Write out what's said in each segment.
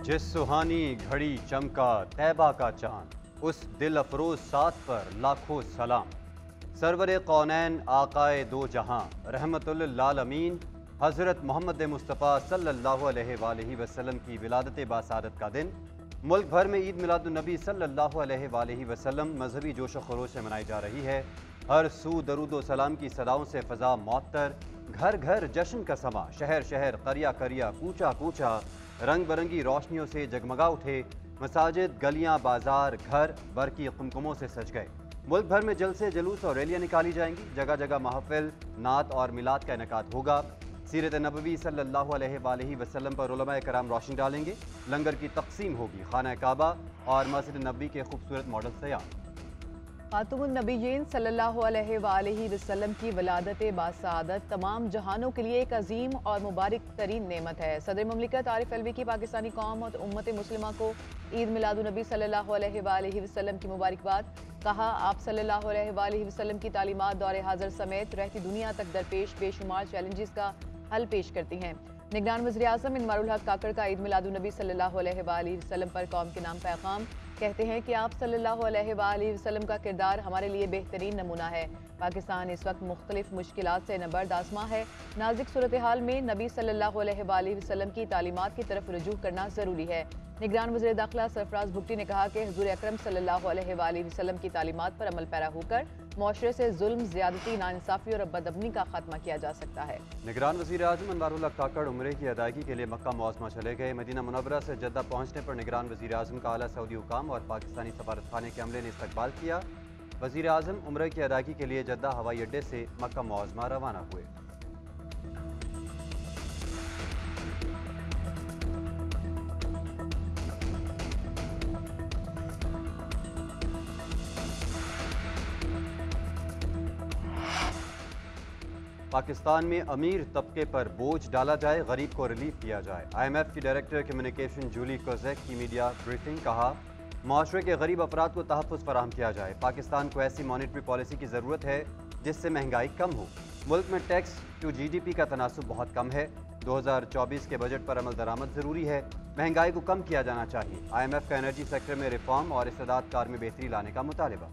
जिस सुहानी घड़ी चमका तैबा का चांद, उस दिल अफरोज साथ पर लाखों सलाम। सरवर कौनैन आकाए दो जहां रहमतुल लिल आलमीन हज़रत मोहम्मद मुस्तफ़ा सल्लल्लाहु अलैहि वसल्लम की विलादत बासादत का दिन मुल्क भर में ईद मिलादुन्नबी सल्लल्लाहु अलैहि वसल्लम मजहबी जोश खरोश से मनाई जा रही है। हर सू दरूद व सलाम की सदाओं से फ़ज़ा मअत्तर, घर घर जश्न का समा, शहर शहर करिया करिया कूचा कूचा रंग बिरंगी रोशनियों से जगमगा उठे। मसाजिद, गलियां, बाजार, घर बरकी कुमकुमों से सज गए। मुल्क भर में जलसे, जुलूस और रैलियां निकाली जाएंगी। जगह जगह महफिल, नात और मिलाद का इनेकाद होगा। सीरत नबवी सल्लल्लाहु अलैहि वसल्लम पर उलमाए कराम रोशनी डालेंगे। लंगर की तकसीम होगी। खाना काबा और मस्जिद नबवी के खूबसूरत मॉडल तैयार। खातूमुन नबीयीन सल्लल्लाहु अलैहि वसल्लम की वलादत बासादत तमाम जहानों के लिए एक अजीम और मुबारक तरीन नेमत है। सदर मुमलिकत आरिफ अलवी की पाकिस्तानी कौम और उम्मत मुस्लिमा को ईद मिलादुन्नबी सल्लल्लाहु अलैहि वसल्लम की मुबारकबाद। कहा, आप सल्लल्लाहु अलैहि वसल्लम की तालीमात दौरे हाज़िर समेत रहती दुनिया तक दरपेश बेशुमार चैलेंजेस का हल पेश करती हैं। निगरान वज़ीर आज़म इनवारुल हक काकड़ का ईद मिलादुन्नबी सल्लल्लाहु अलैहि वसल्लम पर कौम के नाम पैगाम। कहते हैं कि आप सल्लल्लाहु अलैहि वसल्लम का किरदार हमारे लिए बेहतरीन नमूना है। पाकिस्तान इस वक्त मुख्तलिफ मुश्किलात से नबर्द आज़मा है। नाजुक सूरत हाल में नबी सल्लल्लाहु अलैहि वसल्लम की तालीमात की तरफ रुजू करना ज़रूरी है। निगरान वज़ीर दाखिला सरफराज भुट्टी ने कहा कि हुज़ूर अकरम सल्लल्लाहु अलैहि वसल्लम की तालीमात पर अमल पैरा होकर मुआशरे से जुल्म, ज़्यादती, नाइंसाफ़ी और बदअमनी का खात्मा किया जा सकता है। निगरान वज़ीर आज़म इनवारुल हक काकड़ उम्रे की अदायगी के लिए मक्का मुअज़्ज़मा चले गए। मदीना मुनव्वरा से जद्दा पहुंचने पर निगरान वज़ीर आज़म का आला सऊदी हुकाम और पाकिस्तानी सफारतखाने के अमले ने इस्तकबाल किया। वज़ीर आज़म उम्रे की अदायगी के लिए जद्दा हवाई अड्डे से मक्का मुअज़्ज़मा रवाना हुए। पाकिस्तान में अमीर तबके पर बोझ डाला जाए, गरीब को रिलीफ दिया जाए। IMF की डायरेक्टर कम्युनिकेशन जूली कोजेक की मीडिया ब्रीफिंग। कहा, माशरे के गरीब अफराद को तहफ़्फ़ुज़ फराहम किया जाए। पाकिस्तान को ऐसी मॉनिटरी पॉलिसी की ज़रूरत है जिससे महंगाई कम हो। मुल्क में टैक्स टू GDP का तनासुब बहुत कम है। 2024 के बजट पर अमल दरामद ज़रूरी है। महंगाई को कम किया जाना चाहिए। IMF का एनर्जी सेक्टर में रिफॉर्म और इस्तेदाद कार में बेहतरी लाने का मुतालिबा।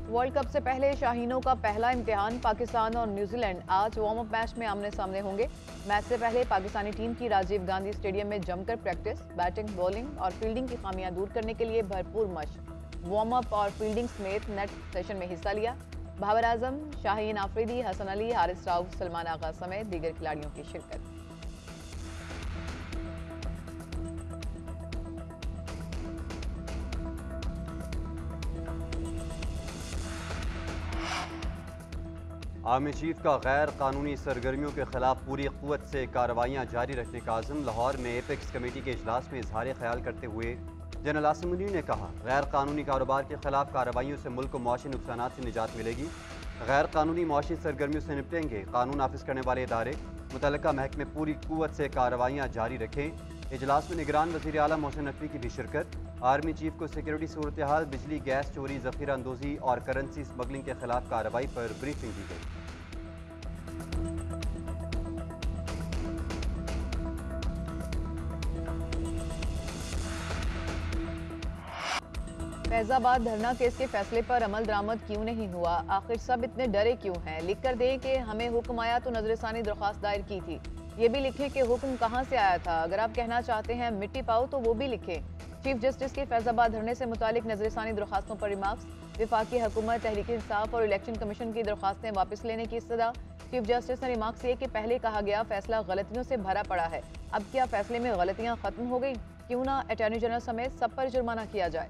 वर्ल्ड कप से पहले शाहीनों का पहला इम्तिहान। पाकिस्तान और न्यूजीलैंड आज वार्म अप मैच में आमने सामने होंगे। मैच से पहले पाकिस्तानी टीम की राजीव गांधी स्टेडियम में जमकर प्रैक्टिस, बैटिंग, बॉलिंग और फील्डिंग की खामियां दूर करने के लिए भरपूर मशक, वार्म अप और फील्डिंग समेत नेट सेशन में हिस्सा लिया। बाबर आजम, शाहीन आफरीदी, हसन अली, हारिस राउफ, सलमान आगा समेत दीगर खिलाड़ियों की शिरकत। आर्मी चीफ का गैर कानूनी सरगर्मियों के खिलाफ पूरी क़ुव्वत से कार्रवाइयाँ जारी रखने का आज़म। लाहौर में एपेक्स कमेटी के इजलास में इजहार ख्याल करते हुए जनरल आसिम मुनीर ने कहा, गैर कानूनी कारोबार के खिलाफ कार्रवाइयों से मुल्क को मुआशी नुकसानात से निजात मिलेगी। गैर कानूनी मुआशी सरगर्मियों से निपटेंगे। कानून नाफिज करने वाले इदारे मुतल्लिका महकमे पूरी क़ुव्वत से कार्रवाइयाँ जारी रखें। इजलास में निगरान वज़ीर आला मोहसिन नकवी की भी शिरकत। आर्मी चीफ को सिक्योरिटी सूरत हाल, बिजली, गैस चोरी, ज़ख़ीरा अंदोज़ी और करेंसी स्मगलिंग के खिलाफ कार्रवाई पर ब्रीफिंग दी गई। फैजाबाद धरना केस के फैसले पर अमल दरामद क्यों नहीं हुआ? आखिर सब इतने डरे क्यों हैं? लिख कर दें कि हमें हुक्म आया तो नजरसानी दरख्वास्त दायर की थी। ये भी लिखें कि हुक्म कहां से आया था। अगर आप कहना चाहते हैं मिट्टी पाओ तो वो भी लिखें। चीफ जस्टिस के फैजाबाद धरने से मुतालिक नजरसानी दरख्वास्तों पर रिमार्क्स। वफाकी हुकूमत, तहरीक इंसाफ और इलेक्शन कमीशन की दरख्वास्तें वापस लेने की इस्तदा। चीफ जस्टिस ने रिमार्क्स किए कि पहले कहा गया फैसला गलतियों से भरा पड़ा है। अब क्या फैसले में गलतियां खत्म हो गई? क्यों ना अटॉर्नी जनरल समेत सब पर जुर्माना किया जाए।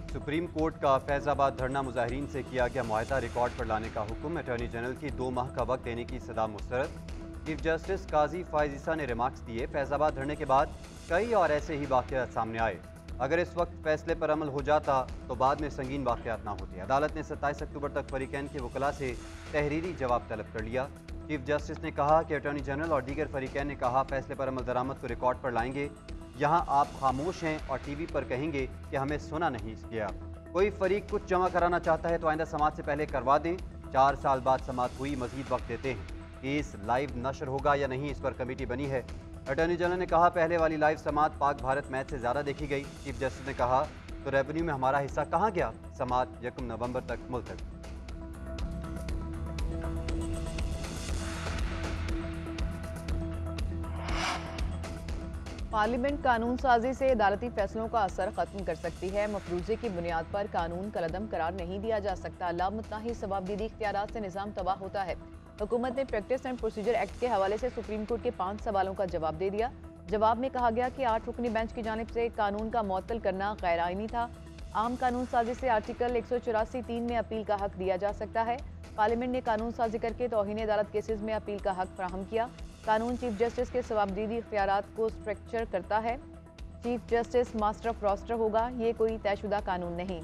सुप्रीम कोर्ट का फैजाबाद धरना मुजाहिरीन से किया गया मुआहदा रिकॉर्ड पर लाने का हुक्म। अटॉर्नी जनरल की 2 माह का वक्त देने की सदा मुस्तरद। चीफ जस्टिस काजी फायजीसा ने रिमार्क्स दिए, फैजाबाद धरने के बाद कई और ऐसे ही वाक़यात सामने आए। अगर इस वक्त फैसले पर अमल हो जाता तो बाद में संगीन वाक़यात ना होते। अदालत ने 27 अक्टूबर तक फरीकैन के वकला से तहरीरी जवाब तलब कर लिया। चीफ जस्टिस ने कहा कि अटॉर्नी जनरल और दीगर फरीकैन ने कहा फैसले पर अमल दरामद को रिकॉर्ड पर लाएंगे। यहाँ आप खामोश हैं और टीवी पर कहेंगे कि हमें सुना नहीं गया। कोई फरीक कुछ जमा कराना चाहता है तो आइंदा समात से पहले करवा दें। 4 साल बाद समात हुई, मजीद वक्त देते हैं। केस लाइव नशर होगा या नहीं, इस पर कमेटी बनी है। अटॉर्नी जनरल ने कहा पहले वाली लाइव समात पाक भारत मैच से ज़्यादा देखी गई। चीफ जस्टिस ने कहा तो रेवेन्यू में हमारा हिस्सा कहाँ गया। समात 1 नवंबर तक मुलतवी। पार्लियामेंट कानून साजी से अदालती फैसलों का असर खत्म कर सकती है। मफरूजे की बुनियाद पर कानून कलअदम करार नहीं दिया जा सकता। लामुतनाही सवाबदीदी इख्तियारात से निज़ाम तबाह होता है। हुकूमत ने प्रैक्टिस एंड प्रोसीजर एक्ट के हवाले से सुप्रीम कोर्ट के 5 सवालों का जवाब दे दिया। जवाब में कहा गया कि 8 रुकनी बेंच की जानिब से कानून का मुअत्तल करना गैर आईनी था। आम कानून साजी से आर्टिकल 184(3) में अपील का हक दिया जा सकता है। पार्लियामेंट ने कानून साजी करके तौहीन अदालत केसेस में अपील का हक फराहम किया। कानून चीफ जस्टिस के सवाबदीदी इख्तियारात को स्ट्रक्चर करता है। Chief justice master of roster होगा, ये कोई तयशुदा कानून नहीं।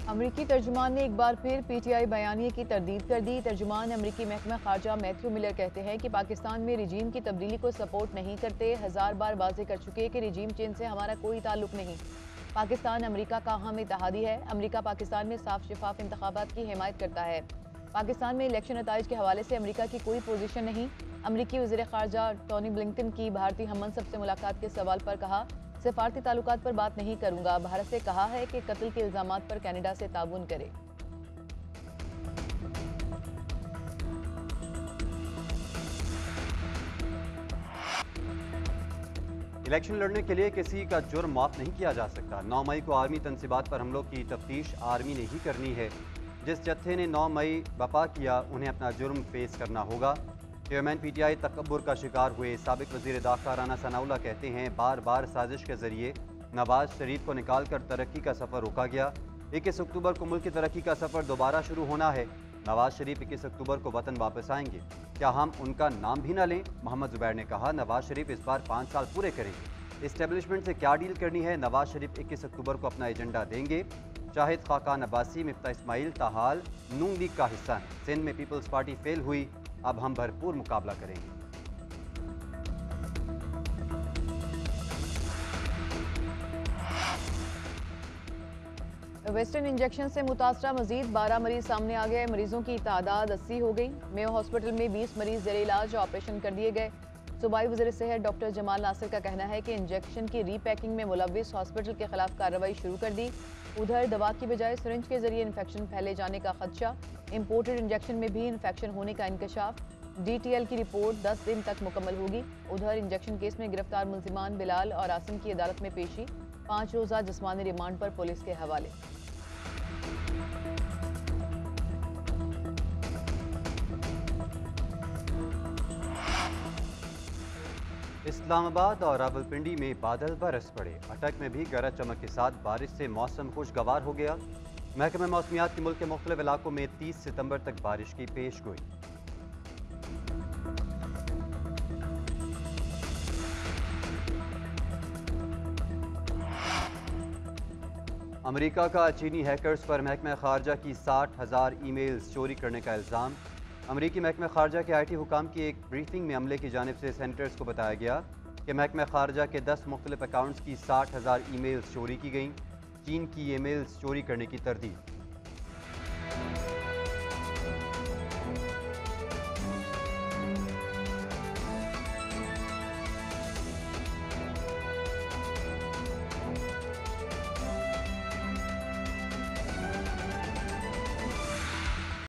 अमरीकी तर्जुमान ने एक बार फिर पीटीआई बयानिए की तरदीद कर दी। तर्जुमान अमरीकी महकमा खारजा मैथ्यू मिलर कहते हैं कि पाकिस्तान में रिजीम की तब्दीली को सपोर्ट नहीं करते। 1000 बार वाज़ेह कर चुके कि रिजीम चेंज से हमारा कोई ताल्लुक नहीं। पाकिस्तान अमरीका का अहम इत्तेहादी है। अमरीका पाकिस्तान में साफ शफाफ इंतखाबात की हिमायत करता है। पाकिस्तान में इलेक्शन नताइज के हवाले से अमरीका की कोई पोजीशन नहीं। अमरीकी वज़ीर ख़ारजा टोनी ब्लिंकन की भारतीय हममनसब से मुलाकात के सवाल पर कहा सिफारती ताल्लुकात पर बात नहीं करूंगा। भारत से कहा है कि कत्ल के इल्जामात पर कनाडा से ताउन करे। इलेक्शन लड़ने के लिए किसी का जुर्म माफ़ नहीं किया जा सकता। 9 मई को आर्मी तनसीबात पर हमलों की तफ्तीश आर्मी ने ही करनी है। जिस जत्थे ने 9 मई बपा किया उन्हें अपना जुर्म फेस करना होगा। चेयरमैन पीटीआई तकब्बुर का शिकार हुए साबिक वज़ीर दाखिला राना सनाउल्लाह कहते हैं बार बार साजिश के जरिए नवाज शरीफ को निकाल कर तरक्की का सफ़र रोका गया। 21 अक्टूबर को मुल्क की तरक्की का सफ़र दोबारा शुरू होना है। नवाज शरीफ 21 अक्टूबर को वतन वापस आएंगे। क्या हम उनका नाम भी ना लें? मोहम्मद जुबैर ने कहा नवाज शरीफ इस बार 5 साल पूरे करेंगे। इस्टेब्लिशमेंट से क्या डील करनी है? नवाज शरीफ 21 अक्टूबर को अपना एजेंडा देंगे। शाहिद खाकान अब्बासी मिफ्ता इस्माइल ताहाल नून लीग का हिस्सा हैं। सिंध में पीपल्स पार्टी फेल हुई, अब हम भरपूर मुकाबला करेंगे। वेस्टर्न इंजेक्शन से मुतासरा मजीद 12 मरीज सामने आ गए। मरीजों की तादाद 80 हो गई। मेयो हॉस्पिटल में 20 मरीज जेर इलाज ऑपरेशन कर दिए गए। सूबाई वज़ीर सेहत डॉक्टर जमाल नासिर का कहना है कि इंजेक्शन की रीपैकिंग में मुलव्विस हॉस्पिटल के खिलाफ कार्रवाई शुरू कर दी। उधर दवा की बजाय सिरिंज के जरिए इन्फेक्शन फैले जाने का खदशा। इम्पोर्टेड इंजेक्शन में भी इन्फेक्शन होने का इंकशाफ। DTL की रिपोर्ट 10 दिन तक मुकम्मल होगी। उधर इंजेक्शन केस में गिरफ्तार मुल्जिमान बिलाल और आसिम की अदालत में पेशी। 5 रोज़ा जिस्मानी रिमांड पर पुलिस के हवाले। इस्लामाबाद और रावलपिंडी में बादल बरस पड़े। अटक में भी गरज चमक के साथ बारिश से मौसम खुशगवार हो गया। महकमा मौसमियात के मुल्क के मुख्तलिफ इलाकों में 30 सितंबर तक बारिश की पेशगोई। अमेरिका का चीनी हैकर्स पर महकमा खारजा की 60,000 ईमेल्स चोरी करने का इल्ज़ाम। अमरीकी महकमा खारजा के IT हुकाम की एक ब्रीफिंग में अमले की जानिब से सेनेटर्स को बताया गया कि महकमा खारजा के 10 मुख्तलिफ अकाउंट्स की 60,000 ईमेल्स चोरी की गईं। चीन की ईमेल्स चोरी करने की तरदीद।